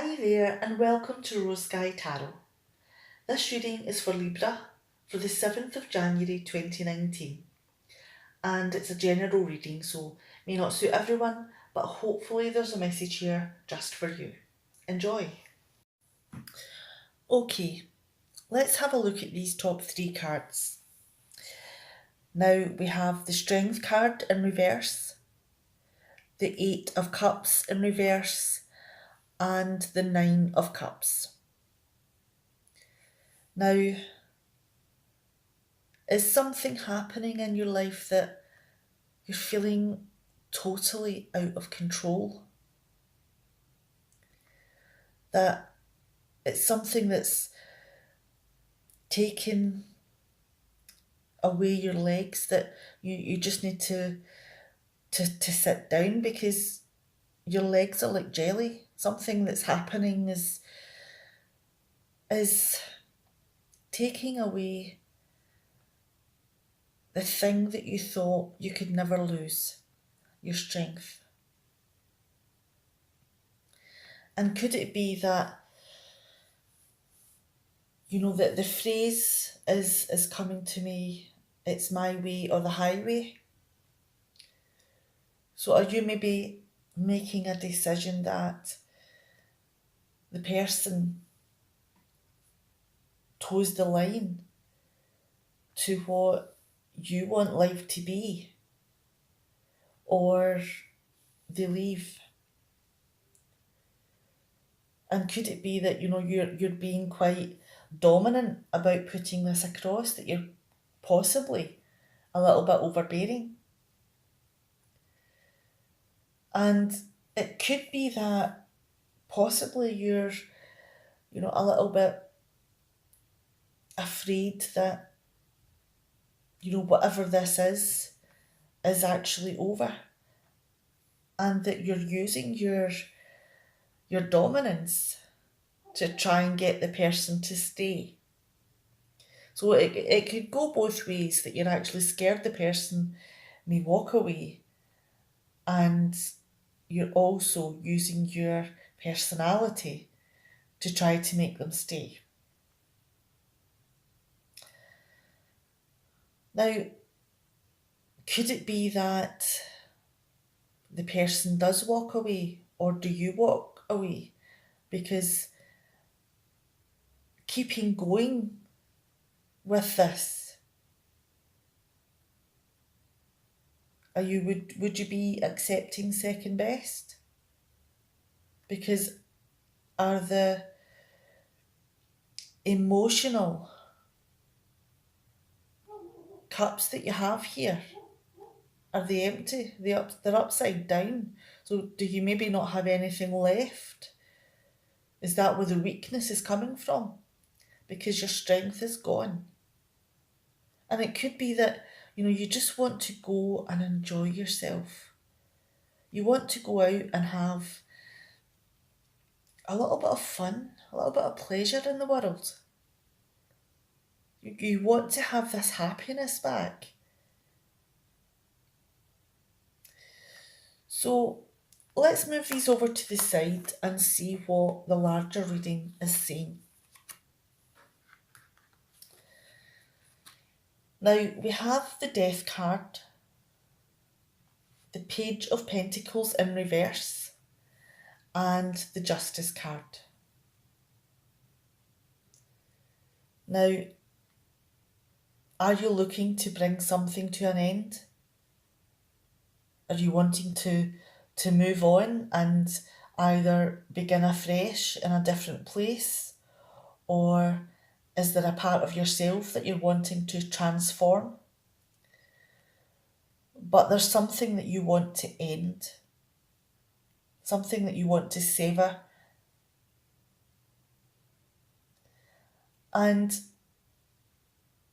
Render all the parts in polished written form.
Hi there, and welcome to Rose Sky Tarot. This reading is for Libra for the 7th of January 2019, and it's a general reading, so may not suit everyone, but hopefully there's a message here just for you. Enjoy! Okay, let's have a look at these top three cards. Now we have the Strength card in reverse, the Eight of Cups in reverse, and the Nine of Cups. Now, is something happening in your life that you're feeling totally out of control? That it's something that's taken away your legs, that you just need to sit down because your legs are like jelly. Something that's happening is taking away the thing that you thought you could never lose, your strength. And could it be that, that the phrase is coming to me, it's my way or the highway? So are you maybe making a decision that the person toes the line to what you want life to be, or they leave? And could it be that you're being quite dominant about putting this across, that you're possibly a little bit overbearing? And it could be that possibly you're a little bit afraid that whatever this is actually over, and that you're using your dominance to try and get the person to stay. So it could go both ways, that you're actually scared the person may walk away, and you're also using your personality to try to make them stay. Now, could it be that the person does walk away, or do you walk away? Because keeping going with this, would you be accepting second best? Because are the emotional cups that you have here, are they empty? They're upside down. So do you maybe not have anything left? Is that where the weakness is coming from? Because your strength is gone. And it could be that, you just want to go and enjoy yourself. You want to go out and have a little bit of fun, a little bit of pleasure in the world. You want to have this happiness back. So let's move these over to the side and see what the larger reading is saying. Now we have the Death card, the Page of Pentacles in reverse, and the Justice card. Now, are you looking to bring something to an end? Are you wanting to move on and either begin afresh in a different place? Or is there a part of yourself that you're wanting to transform? But there's something that you want to end, something that you want to savour. And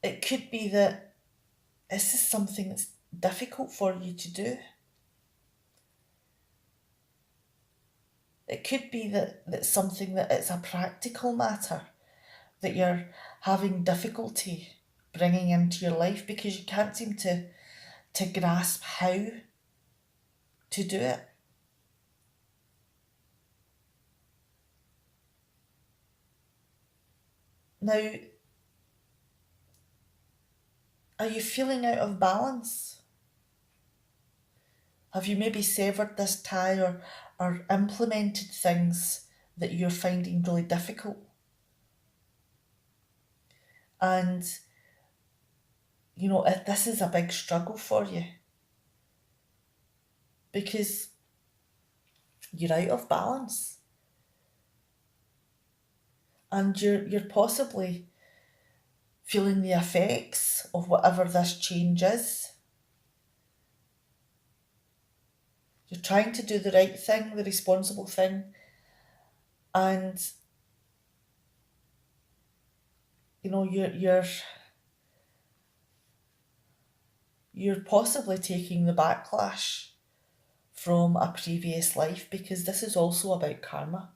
it could be that this is something that's difficult for you to do. It could be that something that it's a practical matter that you're having difficulty bringing into your life because you can't seem to grasp how to do it. Now, are you feeling out of balance? Have you maybe severed this tie or implemented things that you're finding really difficult? And, if this is a big struggle for you because you're out of balance and you're possibly feeling the effects of whatever this change is. You're trying to do the right thing, the responsible thing, and you're possibly taking the backlash from a previous life because this is also about karma.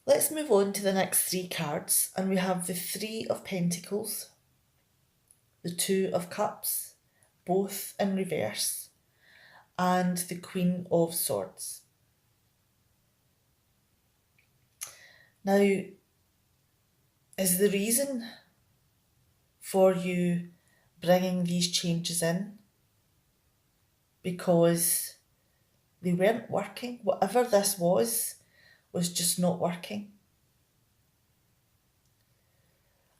Let's move on to the next three cards, and we have the Three of Pentacles, the Two of Cups, both in reverse, and the Queen of Swords. Now, is the reason for you bringing these changes in because they weren't working? Whatever this was just not working.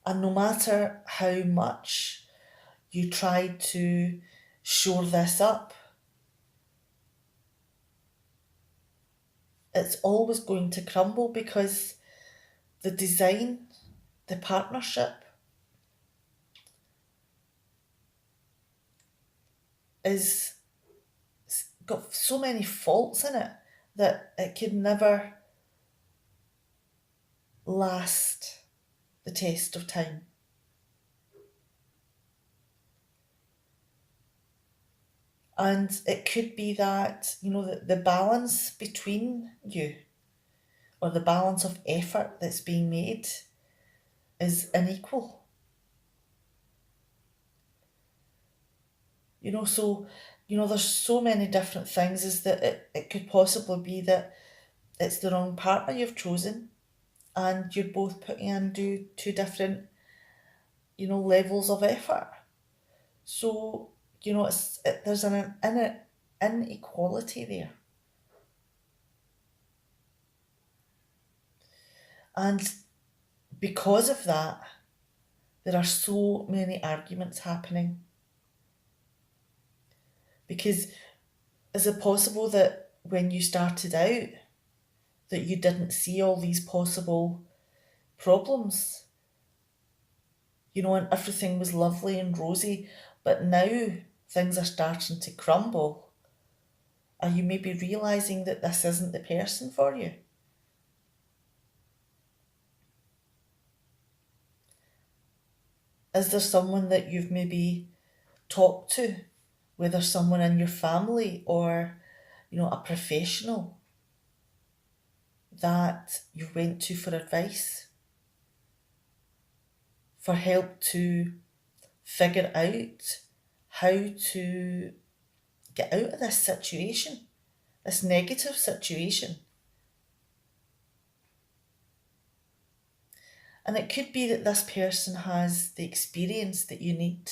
And no matter how much you tried to shore this up, it's always going to crumble because the design, the partnership, is got so many faults in it that it could never last the test of time. And it could be that, the balance between you or the balance of effort that's being made is unequal. So, there's so many different things is that it could possibly be that it's the wrong partner you've chosen and you're both putting in two different, levels of effort. So, there's an inequality there. And because of that, there are so many arguments happening. Because is it possible that when you started out that you didn't see all these possible problems? And everything was lovely and rosy, but now things are starting to crumble. Are you maybe realising that this isn't the person for you? Is there someone that you've maybe talked to, whether someone in your family or, a professional that you went to for advice, for help to figure out how to get out of this situation, this negative situation? And it could be that this person has the experience that you need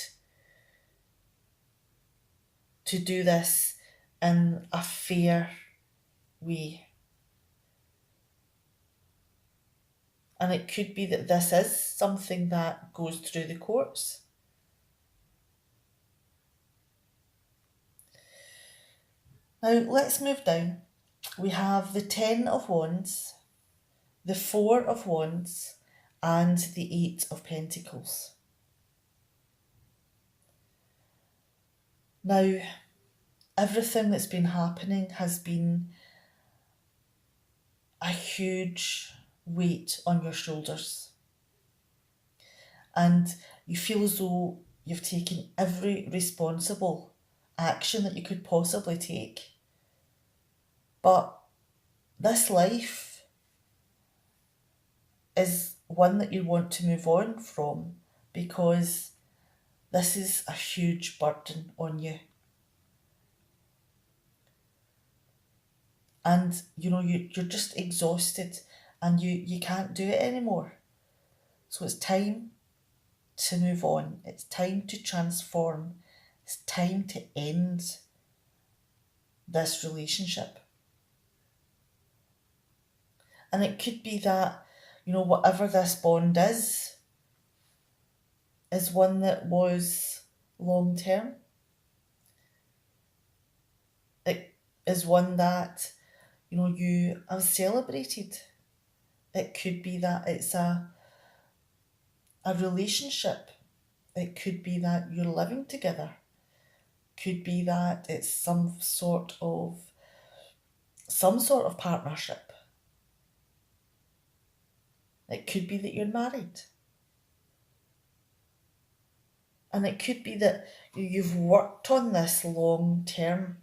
to do this in a fair way. And it could be that this is something that goes through the courts. Now let's move down. We have the Ten of Wands, the Four of Wands, and the Eight of Pentacles. Now, everything that's been happening has been a huge weight on your shoulders. And you feel as though you've taken every responsible action that you could possibly take. But this life is one that you want to move on from because this is a huge burden on you. and you're just exhausted, and you can't do it anymore. So it's time to move on. It's time to transform. It's time to end this relationship. And it could be that, whatever this bond is one that was long term. It is one that, you have celebrated. It could be that it's a relationship. It could be that you're living together. Could be that it's some sort of partnership. It could be that you're married. And it could be that you've worked on this long term,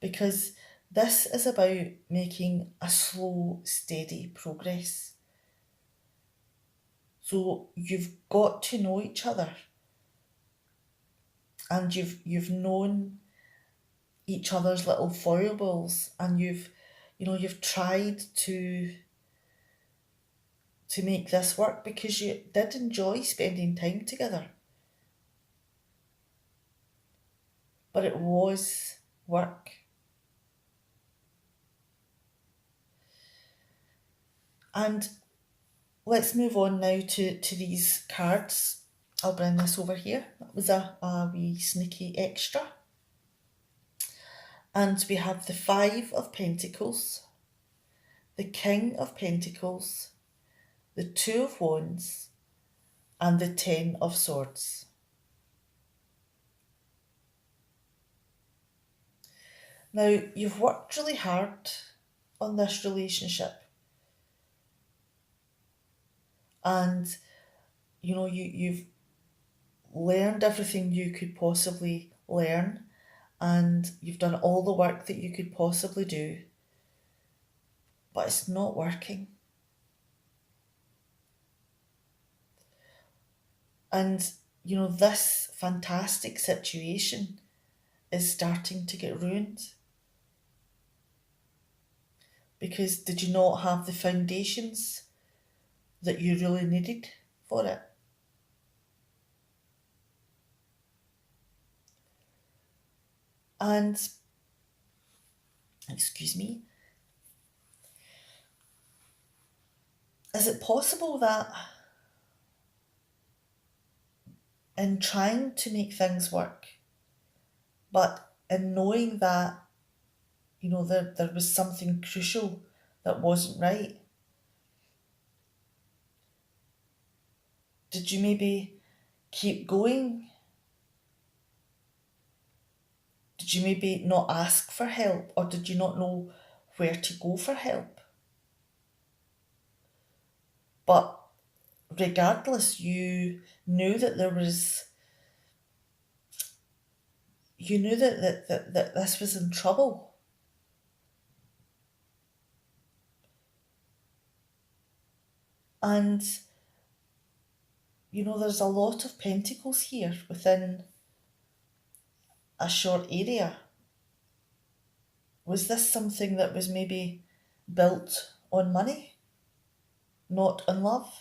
because this is about making a slow, steady progress. So you've got to know each other, and you've known each other's little foibles, and you've tried to make this work because you did enjoy spending time together. But it was work. And let's move on now to these cards. I'll bring this over here. That was a wee sneaky extra. And we have the Five of Pentacles, the King of Pentacles, the Two of Wands, and the Ten of Swords. Now, you've worked really hard on this relationship, and you've learned everything you could possibly learn, and you've done all the work that you could possibly do, but it's not working. And this fantastic situation is starting to get ruined, because did you not have the foundations that you really needed for it? And, excuse me, is it possible that in trying to make things work, but in knowing that, there was something crucial that wasn't right, did you maybe keep going? Did you maybe not ask for help, or did you not know where to go for help? But regardless, you knew that that this was in trouble. And, there's a lot of pentacles here within a short area. Was this something that was maybe built on money, not on love?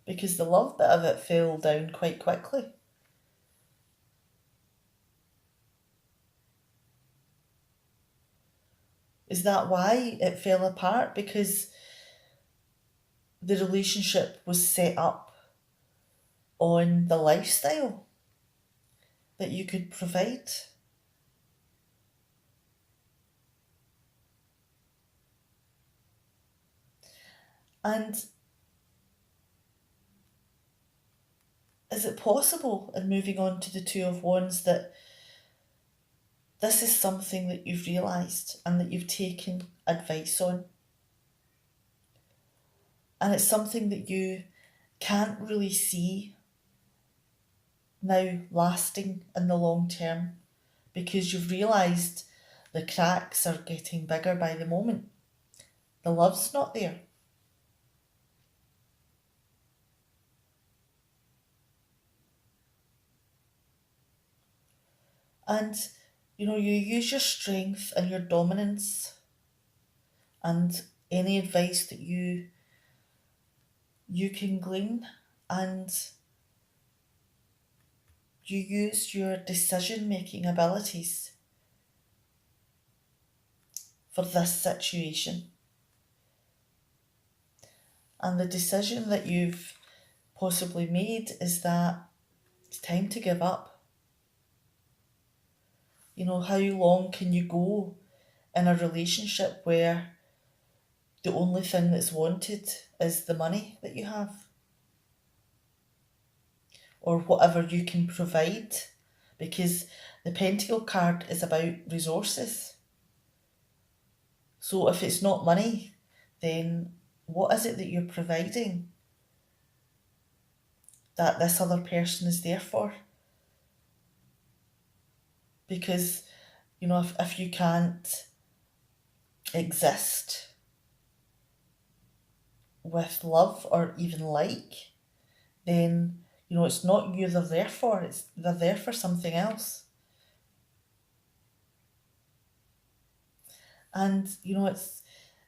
Because the love bit of it fell down quite quickly. Is that why it fell apart? Because the relationship was set up on the lifestyle that you could provide. And is it possible, in moving on to the Two of Wands, that this is something that you've realised and that you've taken advice on? And it's something that you can't really see now lasting in the long term, because you've realised the cracks are getting bigger by the moment. The love's not there. And you use your strength and your dominance and any advice that you can glean, and you use your decision making abilities for this situation. And the decision that you've possibly made is that it's time to give up. How long can you go in a relationship where the only thing that's wanted is the money that you have or whatever you can provide? Because the Pentacle card is about resources. So if it's not money, then what is it that you're providing that this other person is there for? Because, if you can't exist with love or even like, then, it's not you they're there for, they're there for something else. And, it's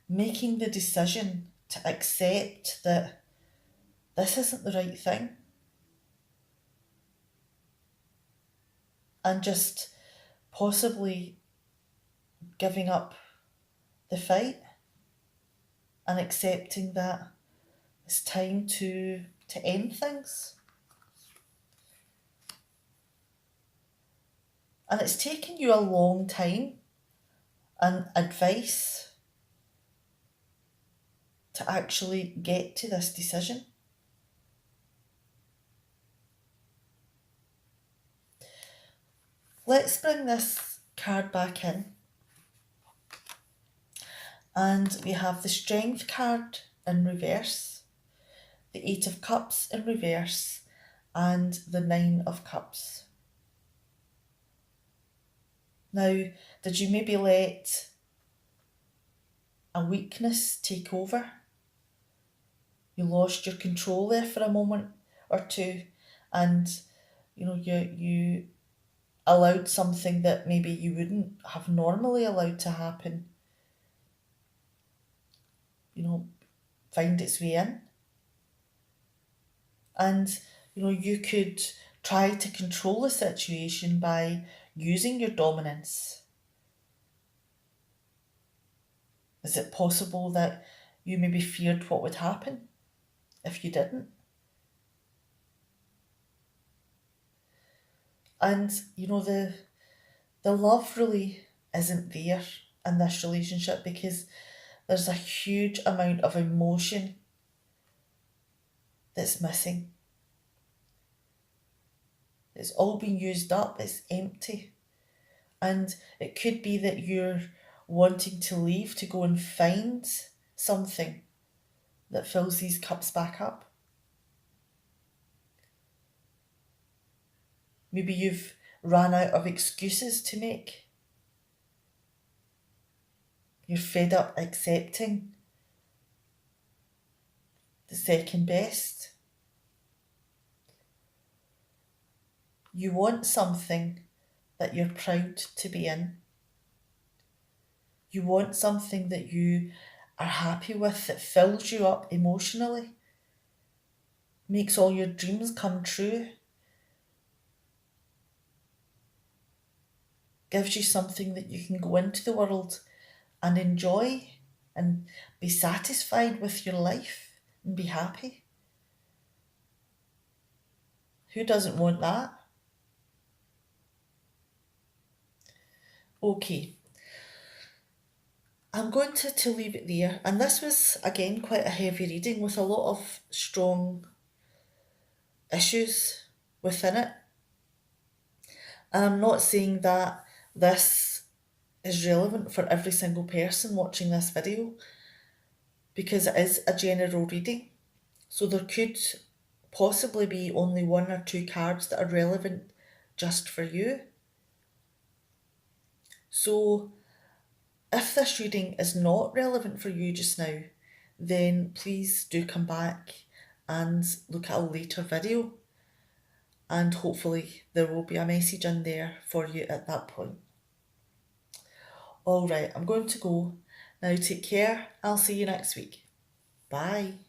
making the decision to accept that this isn't the right thing and just possibly giving up the fight and accepting that it's time to end things. And it's taken you a long time and advice to actually get to this decision. Let's bring this card back in. And we have the Strength card in reverse, the Eight of Cups in reverse, and the Nine of Cups. Now, did you maybe let a weakness take over? You lost your control there for a moment or two, and you allowed something that maybe you wouldn't have normally allowed to happen, find its way in. And you could try to control the situation by using your dominance. Is it possible that you maybe feared what would happen if you didn't? And the love really isn't there in this relationship because there's a huge amount of emotion that's missing. It's all been used up, it's empty. And it could be that you're wanting to leave to go and find something that fills these cups back up. Maybe you've ran out of excuses to make. You're fed up accepting the second best. You want something that you're proud to be in. You want something that you are happy with, that fills you up emotionally, makes all your dreams come true, gives you something that you can go into the world and enjoy and be satisfied with your life and be happy. Who doesn't want that? Okay, I'm going to leave it there. And this was, again, quite a heavy reading with a lot of strong issues within it. And I'm not saying that this is relevant for every single person watching this video, because it is a general reading. So there could possibly be only one or two cards that are relevant just for you. So if this reading is not relevant for you just now, then please do come back and look at a later video. and hopefully there will be a message in there for you at that point. All right, I'm going to go. Now take care. I'll see you next week. Bye.